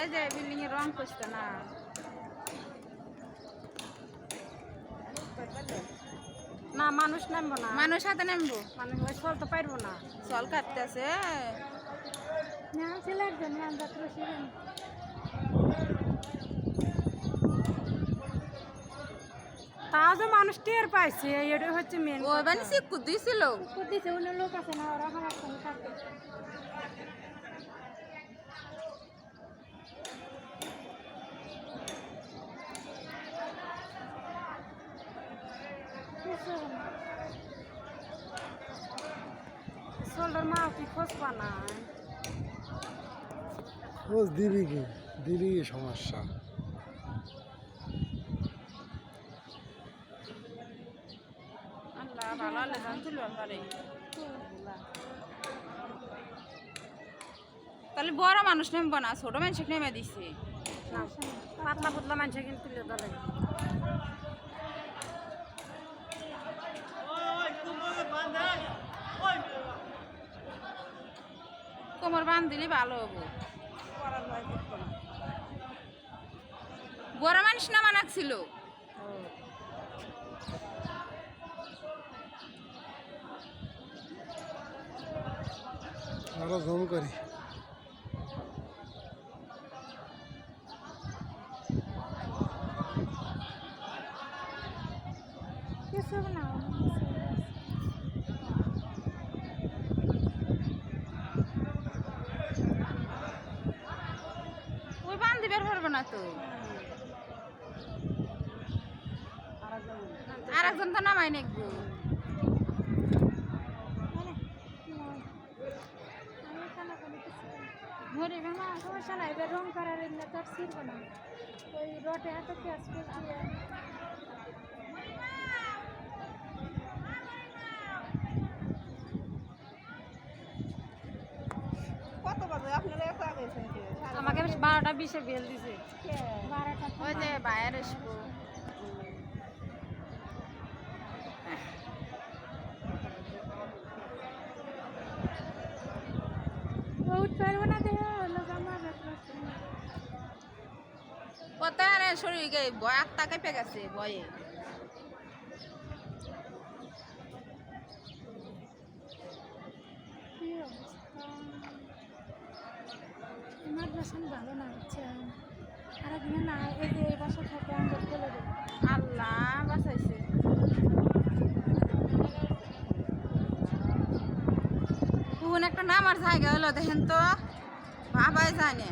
এই যে বিল্ডিং এর রং করছে না, না মানুষ নামবো না, মানুষ হাতে নামবো, মানুষ ওই চলতে পারবো না। চল কাটতেছে। তাও যে মানুষ টের পাইছে এটাই হচ্ছে মেন। ও মানে শিক্ষু দিছিল দিছে অন্য লোক আছে না, ওরা আমার সঙ্গে থাকে। সোল্ডার মা কি খোঁজ পা না, খোঁজ দিবি কি, দিবি সমস্যা। আল্লাহ ভালো হলে জান তুলবার পারে। তাহলে বড় মানুষ নেমবো না, ছোট মানুষ নেমে দিছে। না পাতলা পাতলা মানুষ কিন্তু তুলে ধরে। কোমর বান্ধ দিলে ভালো হবো। বড় মানুষ নামা নাকছিল। আরো জম করি। কিছু না ওই বান্ধি বের পারবো না তো, আর একজন তো নামাই নেকবো। মরিবে না, সমস্যা নাই। এবার রং করার এমনি তো আর ছিড়বো না, ওই রটে এত পেঁয়াজ করছি। কত বাজে আপনারা এত আগে আমাকে 12টা 20-এ বেল দিছে। 12টা ওই যে বাইরে আসবো। উঠ পারবো না, দেহ হলো জামা কত আরে শরীর গে বয় আত্মা কেঁপে গেছে বয়ে। কি অবস্থা, আমার বাসন ভালো না হচ্ছে। আর একদিন না এই যে এই বাসা থাকে আমরা বলে দেবো। আল্লাহ বাঁচাইছে। কোন একটা নামার জায়গা হলো দেখেন তো, ভাবাই যায় না।